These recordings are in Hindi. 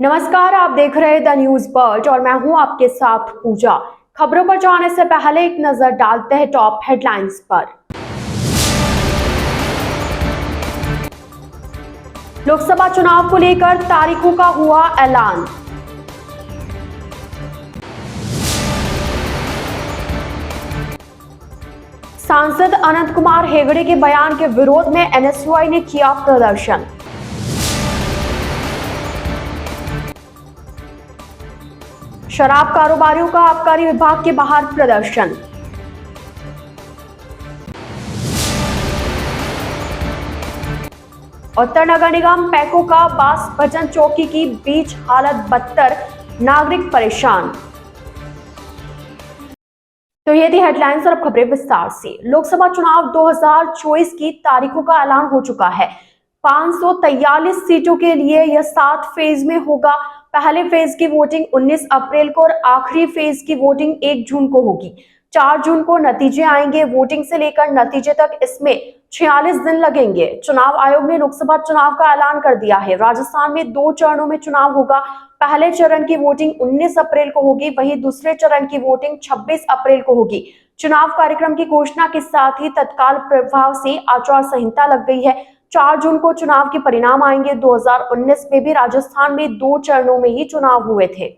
नमस्कार, आप देख रहे हैं द न्यूज बर्ड और मैं हूं आपके साथ पूजा। खबरों पर जाने से पहले एक नजर डालते हैं टॉप हेडलाइंस पर। लोकसभा चुनाव को लेकर तारीखों का हुआ ऐलान। सांसद अनंत कुमार हेगड़े के बयान के विरोध में एनएसयूआई ने किया प्रदर्शन। शराब कारोबारियों का आबकारी विभाग के बाहर प्रदर्शन। उत्तर नगर निगम पैको का बांसभजन चौकी की बीच हालत बदतर, नागरिक परेशान। तो ये थी हेडलाइंस और अब खबरें विस्तार से। लोकसभा चुनाव 2024 की तारीखों का ऐलान हो चुका है। 543 सीटों के लिए यह 7 फेज में होगा। पहले फेज की वोटिंग 19 अप्रैल को और आखिरी फेज की वोटिंग 1 जून को होगी। 4 जून को नतीजे आएंगे। वोटिंग से लेकर नतीजे तक इसमें 46 दिन लगेंगे। चुनाव आयोग ने लोकसभा चुनाव का ऐलान कर दिया है। राजस्थान में 2 चरणों में चुनाव होगा। पहले चरण की वोटिंग 19 अप्रैल को होगी, वहीं दूसरे चरण की वोटिंग 26 अप्रैल को होगी। चुनाव कार्यक्रम की घोषणा के साथ ही तत्काल प्रभाव से आचार संहिता लग गई है। 4 जून को चुनाव के परिणाम आएंगे। 2019 में भी राजस्थान में 2 चरणों में ही चुनाव हुए थे।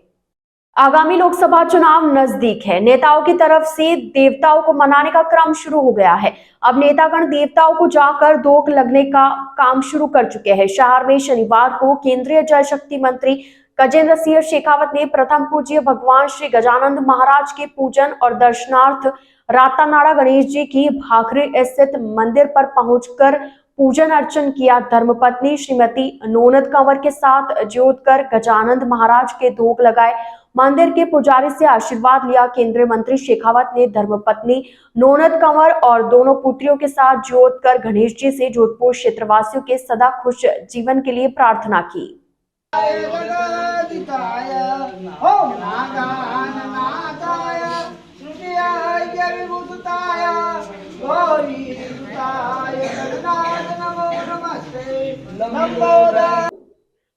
आगामी लोकसभा चुनाव नजदीक है। नेताओं की तरफ से देवताओं को मनाने का क्रम शुरू हो गया है। अब नेतागण देवताओं को जाकर धोख लगने का काम शुरू कर चुके हैं। शहर में शनिवार को केंद्रीय जल शक्ति मंत्री गजेंद्र सिंह शेखावत ने प्रथम पूज्य भगवान श्री गजानंद महाराज के पूजन और दर्शनार्थ रातानाड़ा गणेश जी की भाखरी स्थित मंदिर पर पहुंचकर पूजन अर्चन किया। धर्मपत्नी श्रीमती नोनद कंवर के साथ ज्योतकर गजानंद महाराज के धोख लगाए। मंदिर के पुजारी से आशीर्वाद लिया। केंद्रीय मंत्री शेखावत ने धर्मपत्नी नोनद कंवर और दोनों पुत्रियों के साथ ज्योतकर गणेश जी से जोधपुर क्षेत्रवासियों के सदा खुश जीवन के लिए प्रार्थना की।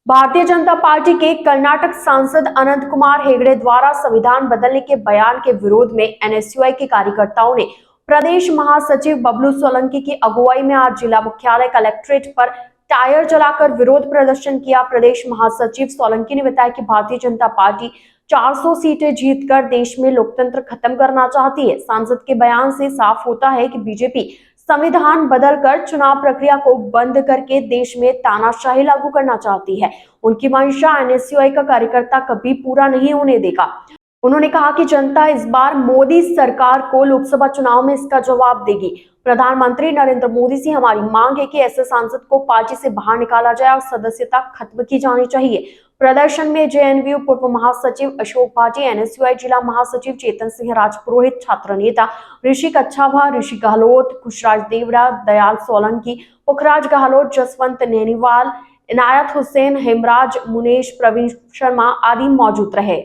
भारतीय जनता पार्टी के कर्नाटक सांसद अनंत कुमार हेगड़े द्वारा संविधान बदलने के बयान के विरोध में एनएसयूआई के कार्यकर्ताओं ने प्रदेश महासचिव बबलू सोलंकी की अगुवाई में आज जिला मुख्यालय कलेक्ट्रेट पर टायर जलाकर विरोध प्रदर्शन किया। प्रदेश महासचिव सोलंकी ने बताया कि भारतीय जनता पार्टी 400 सीटें जीतकर देश में लोकतंत्र खत्म करना चाहती है। सांसद के बयान से साफ होता है कि बीजेपी संविधान बदलकर चुनाव प्रक्रिया को बंद करके देश में तानाशाही लागू करना चाहती है। उनकी मंशा एनएसयूआई का कार्यकर्ता कभी पूरा नहीं होने देगा। उन्होंने कहा कि जनता इस बार मोदी सरकार को लोकसभा चुनाव में इसका जवाब देगी। प्रधानमंत्री नरेंद्र मोदी से हमारी मांग है कि ऐसे सांसद को पार्टी से बाहर निकाला जाए और सदस्यता खत्म की जानी चाहिए। प्रदर्शन में जेएनयू पूर्व महासचिव अशोक भाटी, एनएसयूआई जिला महासचिव चेतन सिंह राजपुरोहित, छात्र नेता ऋषि कच्छाभा, ऋषि गहलोत, खुशराज देवड़ा, दयाल सोलंकी, पुखराज गहलोत, जसवंत नैनीवाल, इनायत हुसैन, हेमराज, मुनेश, प्रवीण शर्मा आदि मौजूद रहे।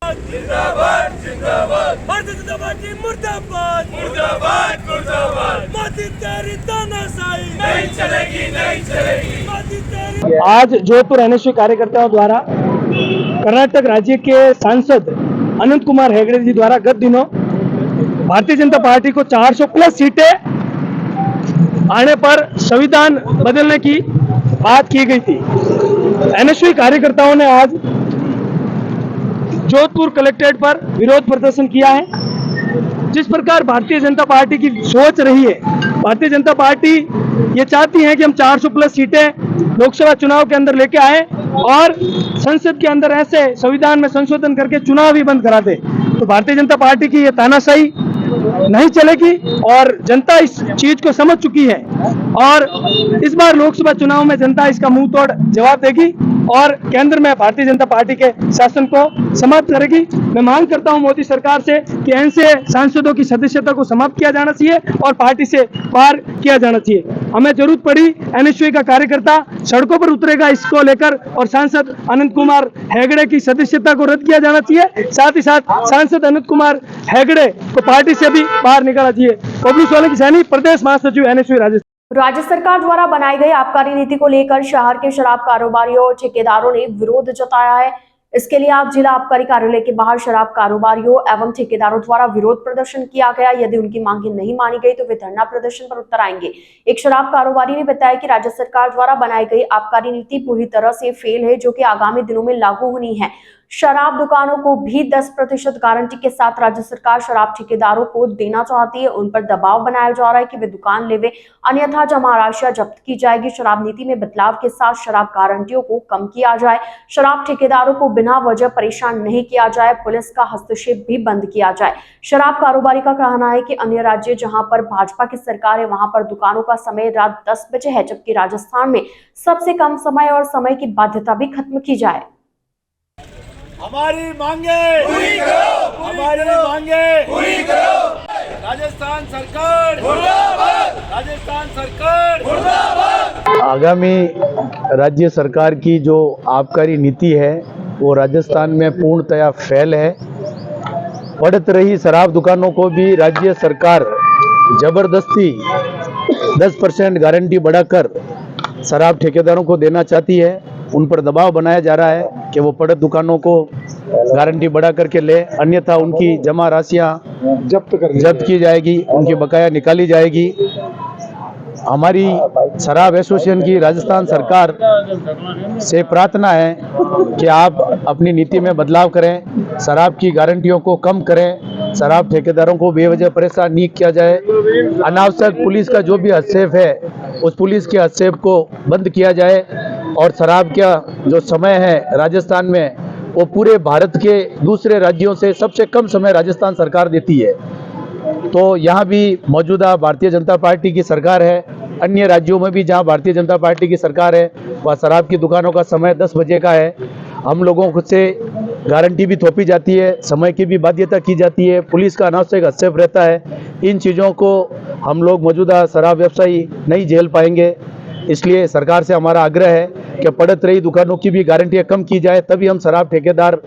जिंदाबाद जिंदाबाद भारतीय जनता पार्टी मुर्दाबाद मुर्दाबाद मुर्दाबाद मोदी तेरी तानाशाही नहीं चलेगी नहीं चलेगी मोदी तेरी। आज जोधपुर एनएसयूआई कार्यकर्ताओं द्वारा कर्नाटक राज्य के सांसद अनंत कुमार हेगड़े जी द्वारा गत दिनों भारतीय जनता पार्टी को 400 प्लस सीटें आने पर संविधान बदलने की बात की गई थी। एनएसयूआई कार्यकर्ताओं ने आज जोधपुर कलेक्ट्रेट पर विरोध प्रदर्शन किया है। जिस प्रकार भारतीय जनता पार्टी की सोच रही है, भारतीय जनता पार्टी ये चाहती है कि हम 400 प्लस सीटें लोकसभा चुनाव के अंदर लेके आए और संसद के अंदर ऐसे संविधान में संशोधन करके चुनाव ही बंद करा दे। तो भारतीय जनता पार्टी की ये तानाशाही नहीं चलेगी और जनता इस चीज को समझ चुकी है और इस बार लोकसभा चुनाव में जनता इसका मुंह तोड़ जवाब देगी और केंद्र में भारतीय जनता पार्टी के शासन को समाप्त करेगी। मैं मांग करता हूं मोदी सरकार से कि ऐसे सांसदों की सदस्यता को समाप्त किया जाना चाहिए और पार्टी से बाहर किया जाना चाहिए। हमें जरूरत पड़ी एनएसयूआई का कार्यकर्ता सड़कों पर उतरेगा इसको लेकर और सांसद अनंत कुमार हेगड़े की सदस्यता को रद्द किया जाना चाहिए। साथ ही साथ सांसद अनंत कुमार हेगड़े को पार्टी से भी बाहर निकालना चाहिए। बबलू सोलंकी सैनी, प्रदेश महासचिव एनएसयूआई राजस्थान। राज्य सरकार द्वारा बनाई गई आबकारी नीति को लेकर शहर के शराब कारोबारियों और ठेकेदारों ने विरोध जताया है। इसके लिए आज जिला आबकारी कार्यालय के बाहर शराब कारोबारियों एवं ठेकेदारों द्वारा विरोध प्रदर्शन किया गया। यदि उनकी मांगे नहीं मानी गई तो वे धरना प्रदर्शन पर उतर आएंगे। एक शराब कारोबारी ने बताया कि राज्य सरकार द्वारा बनाई गई आबकारी नीति पूरी तरह से फेल है, जो कि आगामी दिनों में लागू होनी है। शराब दुकानों को भी 10% गारंटी के साथ राज्य सरकार शराब ठेकेदारों को देना चाहती है। उन पर दबाव बनाया जा रहा है कि वे दुकान लेवे, अन्यथा जमा राशियां जब्त की जाएगी। शराब नीति में बदलाव के साथ शराब गारंटियों को कम किया जाए, शराब ठेकेदारों को बिना वजह परेशान नहीं किया जाए, पुलिस का हस्तक्षेप भी बंद किया जाए। शराब कारोबारी का कहना है कि अन्य राज्य जहां पर भाजपा की सरकार है वहां पर दुकानों का समय रात 10 बजे है, जबकि राजस्थान में सबसे कम समय और समय की बाध्यता भी खत्म की जाए। हमारी मांगे पूरी करो, हमारी मांगे पूरी करो। राजस्थान सरकार मुर्दाबाद, राजस्थान सरकार मुर्दाबाद। आगामी राज्य सरकार की जो आबकारी नीति है वो राजस्थान में पूर्णतया फेल है। बढ़त रही शराब दुकानों को भी राज्य सरकार जबरदस्ती 10% गारंटी बढ़ाकर शराब ठेकेदारों को देना चाहती है। उन पर दबाव बनाया जा रहा है कि वो पड़त दुकानों को गारंटी बढ़ा करके ले, अन्यथा उनकी जमा राशियां जब्त की जाएगी, उनकी बकाया निकाली जाएगी। हमारी शराब एसोसिएशन की राजस्थान सरकार से प्रार्थना है कि आप अपनी नीति में बदलाव करें, शराब की गारंटियों को कम करें, शराब ठेकेदारों को बेवजह परेशान नहीं किया जाए। अनावश्यक पुलिस का जो भी हस्तक्षेप है उस पुलिस के हस्तक्षेप को बंद किया जाए और शराब का जो समय है राजस्थान में वो पूरे भारत के दूसरे राज्यों से सबसे कम समय राजस्थान सरकार देती है। तो यहाँ भी मौजूदा भारतीय जनता पार्टी की सरकार है, अन्य राज्यों में भी जहाँ भारतीय जनता पार्टी की सरकार है वहाँ शराब की दुकानों का समय 10 बजे का है। हम लोगों से गारंटी भी थोपी जाती है, समय की भी बाध्यता की जाती है, पुलिस का अनावश्यक हस्तक्षेप रहता है। इन चीज़ों को हम लोग मौजूदा शराब व्यवसायी नहीं झेल पाएंगे। इसलिए सरकार से हमारा आग्रह है कि पड़त रही दुकानों की भी गारंटियाँ कम की जाए, तभी हम शराब ठेकेदार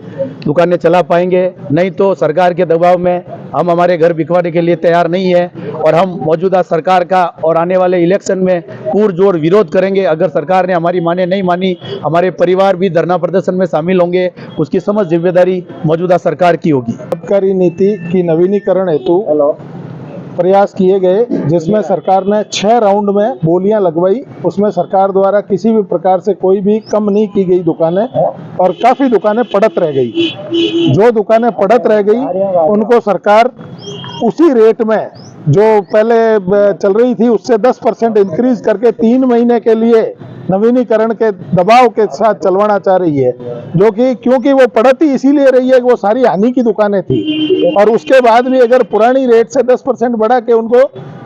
दुकानें चला पाएंगे। नहीं तो सरकार के दबाव में हम हमारे घर बिकवाने के लिए तैयार नहीं है और हम मौजूदा सरकार का और आने वाले इलेक्शन में पुरजोर विरोध करेंगे। अगर सरकार ने हमारी माने नहीं मानी, हमारे परिवार भी धरना प्रदर्शन में शामिल होंगे, उसकी समस्त जिम्मेदारी मौजूदा सरकार की होगी। आबकारी नीति की नवीनीकरण हेतु प्रयास किए गए, जिसमें सरकार ने 6 राउंड में बोलियां लगवाई। उसमें सरकार द्वारा किसी भी प्रकार से कोई भी कम नहीं की गई दुकानें, और काफ़ी दुकानें पड़त रह गई। जो दुकानें पड़त रह गई उनको सरकार उसी रेट में जो पहले चल रही थी उससे 10% इंक्रीज करके 3 महीने के लिए नवीनीकरण के दबाव के साथ चलवाना चाह रही है, जो कि क्योंकि वो पड़ती इसीलिए रही है कि वो सारी हानि की दुकानें थी, और उसके बाद भी अगर पुरानी रेट से 10% बढ़ा के उनको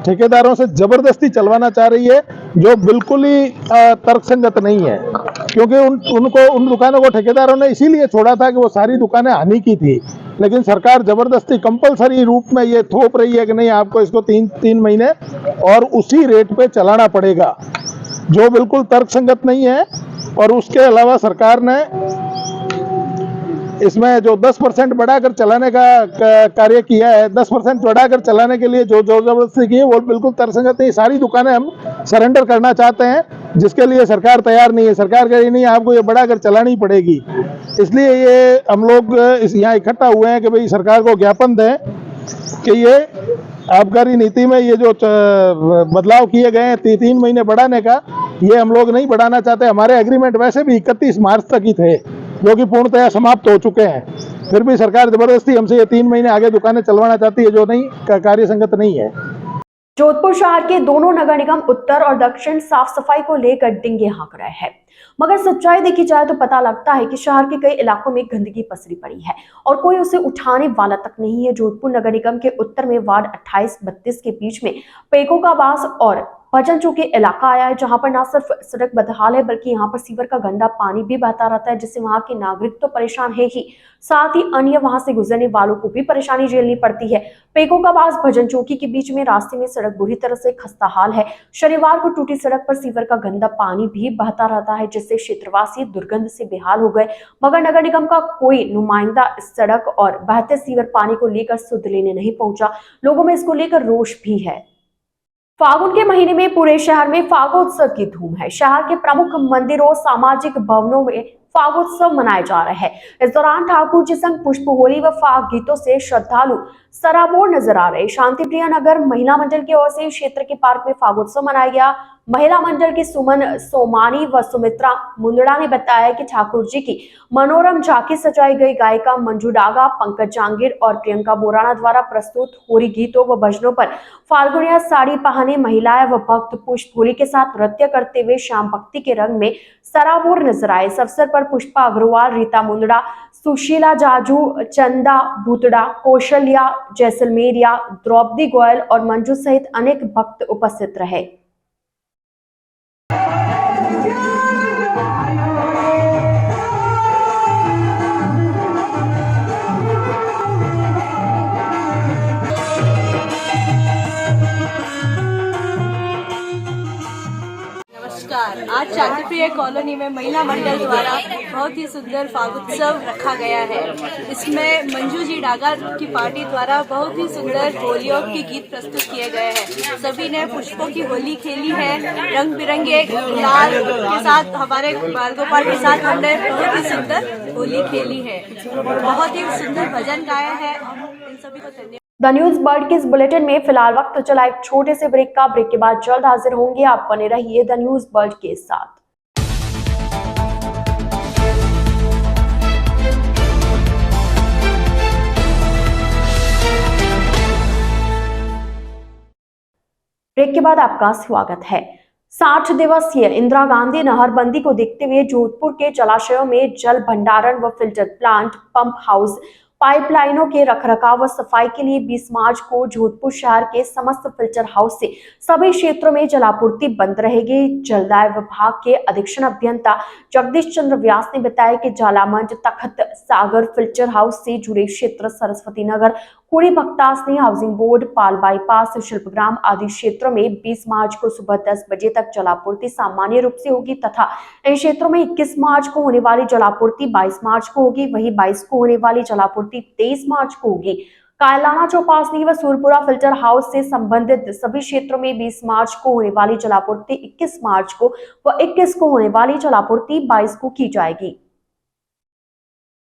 ठेकेदारों से जबरदस्ती चलवाना चाह रही है, जो बिल्कुल ही तर्कसंगत नहीं है। क्योंकि उन दुकानों को ठेकेदारों ने इसीलिए छोड़ा था कि वो सारी दुकानें हानि की थी, लेकिन सरकार जबरदस्ती कंपलसरी रूप में ये थोप रही है कि नहीं, आपको इसको 3 महीने और उसी रेट पे चलाना पड़ेगा, जो बिल्कुल तर्कसंगत नहीं है। और उसके अलावा सरकार ने इसमें जो 10% बढ़ाकर चलाने का कार्य किया है, 10% बढ़ाकर चलाने के लिए जो जबरदस्ती की है वो बिल्कुल तर्कसंगत नहीं। सारी दुकानें हम सरेंडर करना चाहते हैं, जिसके लिए सरकार तैयार नहीं है। सरकार कह रही नहीं, आपको ये बढ़ाकर चलानी पड़ेगी। इसलिए ये हम लोग यहाँ इकट्ठा हुए हैं कि भाई सरकार को ज्ञापन दें कि ये आबकारी नीति में ये जो बदलाव किए गए हैं 3 महीने बढ़ाने का, ये हम लोग नहीं बढ़ाना चाहते। हमारे एग्रीमेंट वैसे भी 31 मार्च तक ही थे, जो कि पूर्णतया समाप्त हो चुके हैं। फिर भी सरकार जबरदस्ती हमसे ये 3 महीने आगे दुकानें चलवाना चाहती है, जो नहीं कार्य संगत नहीं है। जोधपुर शहर के दोनों नगर निगम उत्तर और दक्षिण साफ सफाई को लेकर डिंगे हाँक रहे हैं, मगर सच्चाई देखी जाए तो पता लगता है कि शहर के कई इलाकों में गंदगी पसरी पड़ी है और कोई उसे उठाने वाला तक नहीं है। जोधपुर नगर निगम के उत्तर में वार्ड 28-32 के बीच में पेको का बास और भजन चौकी इलाका आया है, जहां पर न सिर्फ सड़क बदहाल है बल्कि यहां पर सीवर का गंदा पानी भी बहता रहता है, जिससे वहां के नागरिक तो परेशान है ही, साथ ही अन्य वहां से गुजरने वालों को भी परेशानी झेलनी पड़ती है। पेको का बास भजन चौकी के बीच में रास्ते में सड़क बुरी तरह से खस्ता हाल है। शनिवार को टूटी सड़क पर सीवर का गंदा पानी भी बहता रहता है, जिससे क्षेत्रवासी दुर्गंध से बेहाल हो गए, मगर नगर निगम का कोई नुमाइंदा इस सड़क और बहते सीवर पानी को लेकर सुध लेने नहीं पहुंचा। लोगों में इसको लेकर रोष भी है। फागुन के महीने में पूरे शहर में फागोत्सव की धूम है। शहर के प्रमुख मंदिरों, सामाजिक भवनों में फागोत्सव मनाए जा रहे हैं। इस दौरान ठाकुर जी संग पुष्प होली व फाग गीतों से श्रद्धालु सराबोर नजर आ रहे। शांति प्रिया नगर महिला मंडल की ओर से क्षेत्र के पार्क में फागोत्सव मनाया गया। महिला मंडल की सुमन सोमानी व सुमित्रा मुंदड़ा ने बताया कि ठाकुर जी की मनोरम झांकी सजाई गई। गायिका मंजू डागा, पंकज जांगीर और प्रियंका बोराना द्वारा प्रस्तुत होली गीतों व भजनों पर फाल्गुनिया साड़ी पहने महिलाएं व भक्त पुष्प होली के साथ नृत्य करते हुए श्याम भक्ति के रंग में सराबोर नजर आए। इस अवसर पर पुष्पा अग्रवाल, रीता मुंदड़ा, सुशीला जाजू, चंदा भूतड़ा, कौशल्या जैसलमेरिया, द्रौपदी गोयल और मंजू सहित अनेक भक्त उपस्थित रहे। नमस्कार। आज शांतिप्रिय कॉलोनी में महिला मंडल द्वारा बहुत ही सुंदर फागोत्सव रखा गया है। इसमें मंजू जी डागा की पार्टी द्वारा बहुत ही सुंदर होलियों के गीत प्रस्तुत किए गए हैं। सभी ने पुष्पों की होली खेली है। रंग बिरंगे लाल के साथ हमारे बाल गोपाल के साथ हमने बहुत ही सुंदर होली खेली है। बहुत ही सुंदर भजन गाया है। इन सभी को धन्यवाद। द न्यूज वर्ल्ड के इस बुलेटिन में फिलहाल वक्त चला एक छोटे से ब्रेक का। ब्रेक के बाद जल्द हाजिर होंगे। आप बने रहिए द न्यूज वर्ल्ड के साथ। ब्रेक के बाद आपका स्वागत है। 60 दिवसीय इंदिरा गांधी नहरबंदी को देखते हुए जोधपुर के जलाशयों में जल भंडारण व फिल्टर प्लांट, पंप हाउस, पाइपलाइनों के रखरखाव व सफाई के लिए 20 मार्च को जोधपुर शहर के समस्त फिल्टर हाउस से सभी क्षेत्रों में जलापूर्ति बंद रहेगी। जलदाय विभाग के अधीक्षण अभियंता जगदीश चंद्र व्यास ने बताया कि जालामंज, तखत सागर फिल्टर हाउस से जुड़े क्षेत्र, सरस्वती नगर, कुड़ी भक्तासनी, हाउसिंग बोर्ड, पाल बाईपास, शिल्पग्राम आदि क्षेत्रों में 20 मार्च को सुबह 10 बजे तक जलापूर्ति सामान्य रूप से होगी तथा इन क्षेत्रों में 21 मार्च को होने वाली जलापूर्ति 22 मार्च को होगी। वहीं 22 को होने वाली जलापूर्ति 23 मार्च को होगी। कायलाना, चौपासनी व सूरपुरा फिल्टर हाउस से संबंधित सभी क्षेत्रों में 20 मार्च को होने वाली जलापूर्ति 21 मार्च को व 21 को होने वाली जलापूर्ति 22 को की जाएगी।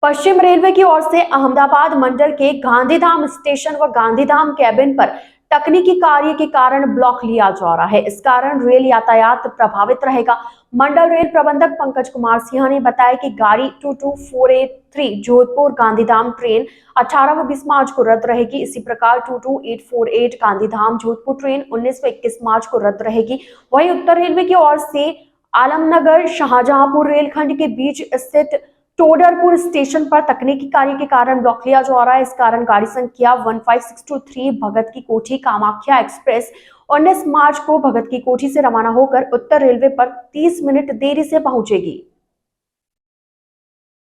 पश्चिम रेलवे की ओर से अहमदाबाद मंडल के गांधीधाम स्टेशन व गांधीधाम कैबिन पर तकनीकी कार्य के कारण ब्लॉक लिया जा रहा है। इस कारण रेल यातायात प्रभावित रहेगा। मंडल रेल प्रबंधक पंकज कुमार सिंह ने बताया कि गाड़ी 22483 जोधपुर गांधीधाम ट्रेन 18 व 20 मार्च को रद्द रहेगी। इसी प्रकार 22848 गांधीधाम जोधपुर ट्रेन 19 व 21 मार्च को रद्द रहेगी। वहीं उत्तर रेलवे की ओर से आलमनगर शाहजहांपुर रेलखंड के बीच स्थित टोडरपुर स्टेशन पर तकनीकी कार्य के कारण ब्लॉक लिया जा रहा है। इस कारण गाड़ी संख्या 15623 भगत की कोठी कामाख्या एक्सप्रेस 19 मार्च को भगत की कोठी से रवाना होकर उत्तर रेलवे पर 30 मिनट देरी से पहुंचेगी।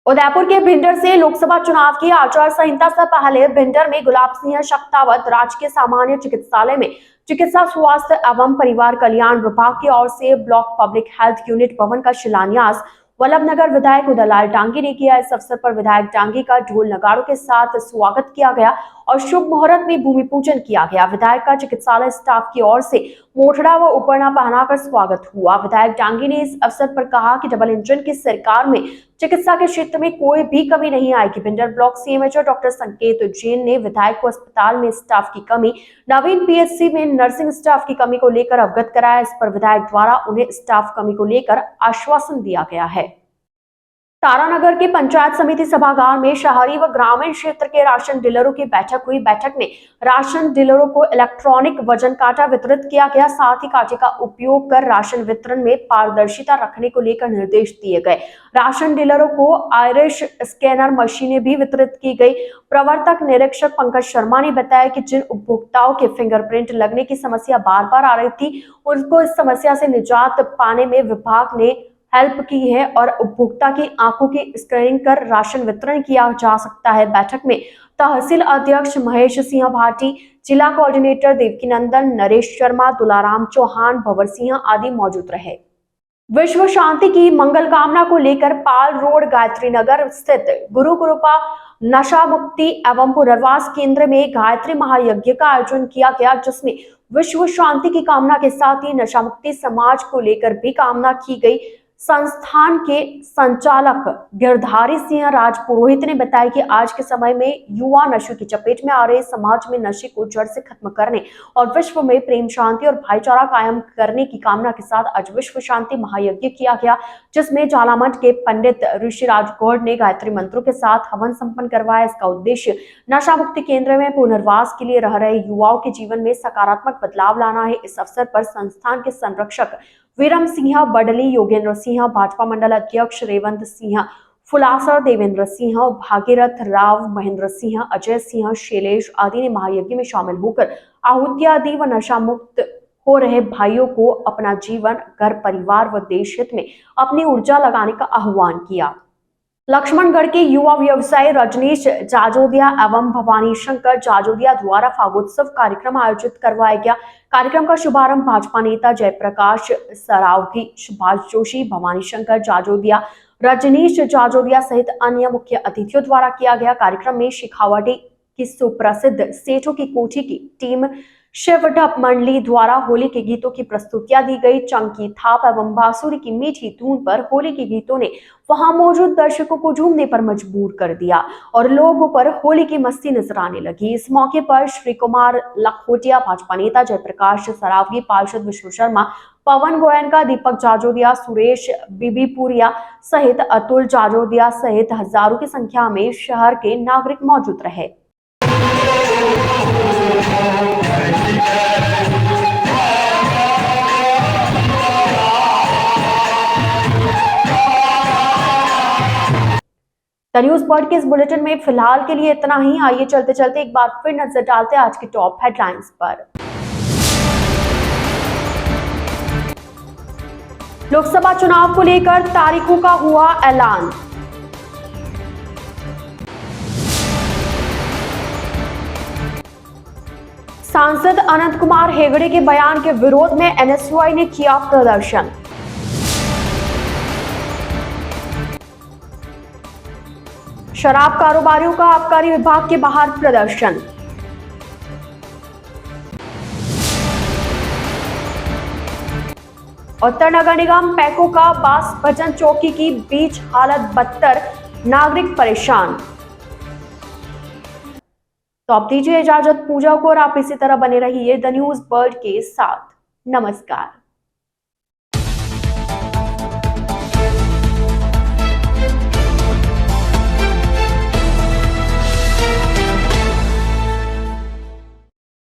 उदयपुर के भिंडर से लोकसभा चुनाव की आचार संहिता से पहले भिंडर में गुलाब सिंह शक्तावत राजकीय सामान्य चिकित्सालय में चिकित्सा, स्वास्थ्य एवं परिवार कल्याण विभाग की ओर से ब्लॉक पब्लिक हेल्थ यूनिट भवन का शिलान्यास वल्लभनगर विधायक उदयलाल डांगी ने किया। इस अवसर पर विधायक डांगी का ढोल नगाड़ों के साथ स्वागत किया गया और शुभ मुहूर्त में भूमि पूजन किया गया। विधायक का चिकित्सालय स्टाफ की ओर से मोठड़ा व उपरना पहनाकर स्वागत हुआ। विधायक डांगी ने इस अवसर पर कहा कि डबल इंजन की सरकार में चिकित्सा के क्षेत्र में कोई भी कमी नहीं आएगी। भिंडर ब्लॉक सीएमएचओ डॉक्टर संकेत जैन ने विधायक को अस्पताल में स्टाफ की कमी, नवीन पीएचसी में नर्सिंग स्टाफ की कमी को लेकर अवगत कराया। इस पर विधायक द्वारा उन्हें स्टाफ कमी को लेकर आश्वासन दिया गया है। तारानगर के पंचायत समिति सभागार में शहरी व ग्रामीण क्षेत्र के राशन डीलरों की बैठक हुई। बैठक में राशन डीलरों को इलेक्ट्रॉनिक वजन कांटा वितरित किया गया। साथ ही कांटे का उपयोग कर राशन वितरण में पारदर्शिता रखने को लेकर निर्देश दिए गए। राशन डीलरों को आयरिश स्कैनर मशीनें भी वितरित की गई। प्रवर्तक निरीक्षक पंकज शर्मा ने बताया कि जिन उपभोक्ताओं के फिंगरप्रिंट लगने की समस्या बार बार आ रही थी, उनको इस समस्या से निजात पाने में विभाग ने हेल्प की है और उपभोक्ता की आंखों की स्क्रीनिंग कर राशन वितरण किया जा सकता है। बैठक में तहसील अध्यक्ष महेश सिंह भाटी, जिला कोऑर्डिनेटर देवकी नंदन, नरेश शर्मा, दुलाराम चौहान, भंवर सिंह आदि मौजूद रहे। विश्व शांति की मंगल कामना को लेकर पाल रोड गायत्री नगर स्थित गुरु कृपा नशा मुक्ति एवं पुनर्वास केंद्र में गायत्री महायज्ञ का आयोजन किया गया, जिसमें विश्व शांति की कामना के साथ ही नशा मुक्ति समाज को लेकर भी कामना की गई। संस्थान के संचालक गिरधारी सिंह राजपुरोहित ने बताया कि आज के समय में युवा नशे की चपेट में आ रहे समाज में नशे को जड़ से खत्म करने और विश्व में प्रेम शांति और भाईचारा कायम करने की कामना के साथ आज विश्व शांति महायज्ञ किया गया, जिसमें झालामठ के पंडित ऋषिराज गौड़ ने गायत्री मंत्रों के साथ हवन संपन्न करवाया। इसका उद्देश्य नशा मुक्ति केंद्र में पुनर्वास के लिए रह रहे युवाओं के जीवन में सकारात्मक बदलाव लाना है। इस अवसर पर संस्थान के संरक्षक वीरम सिंह बडली, योगेंद्र सिंह, भाजपा मंडल अध्यक्ष रेवंत सिंह, फुलासर देवेंद्र सिंह, भागीरथ राव, महेंद्र सिंह, अजय सिंह, शैलेश आदि ने महायज्ञ में शामिल होकर आहुतियां दी व नशा मुक्त हो रहे भाइयों को अपना जीवन, घर परिवार व देश हित में अपनी ऊर्जा लगाने का आह्वान किया। लक्ष्मणगढ़ के युवा व्यवसायी रजनीश जाजोदिया एवं भवानी शंकर जाजोदिया द्वारा फागोत्सव कार्यक्रम आयोजित करवाया गया। कार्यक्रम का शुभारंभ भाजपा नेता जयप्रकाश सरावगी, सुभाष जोशी, भवानी शंकर जाजोदिया, रजनीश जाजोदिया सहित अन्य मुख्य अतिथियों द्वारा किया गया। कार्यक्रम में शेखावाटी की सुप्रसिद्ध सेठों की कोठी की टीम शिवढप मंडली द्वारा होली के गीतों की प्रस्तुतियां दी गई। चंकी थाप एवं बांसुरी की मीठी धुन पर होली के गीतों ने वहां मौजूद दर्शकों को झूमने पर मजबूर कर दिया और लोगों पर होली की मस्ती नजर आने लगी। इस मौके पर श्री कुमार लखोटिया, भाजपा नेता जयप्रकाश सरावगी, पार्षद विष्णु शर्मा, पवन गोयनका, दीपक जाजोदिया, सुरेश बीबीपुरिया सहित अतुल जाजोदिया सहित हजारों की संख्या में शहर के नागरिक मौजूद रहे। द न्यूज बर्ड के इस बुलेटिन में फिलहाल के लिए इतना ही। आइए चलते चलते एक बार फिर नजर डालते हैं आज की टॉप हेडलाइंस पर। लोकसभा चुनाव को लेकर तारीखों का हुआ ऐलान। सांसद अनंत कुमार हेगड़े के बयान के विरोध में एनएसयूआई ने किया प्रदर्शन। शराब कारोबारियों का आबकारी विभाग के बाहर प्रदर्शन। उत्तर नगर निगम पैको का बास भजन चौकी की बीच हालत बदतर, नागरिक परेशान। तो अब दीजिए इजाजत पूजा को और आप इसी तरह बने रहिए द न्यूज बर्ड के साथ। नमस्कार।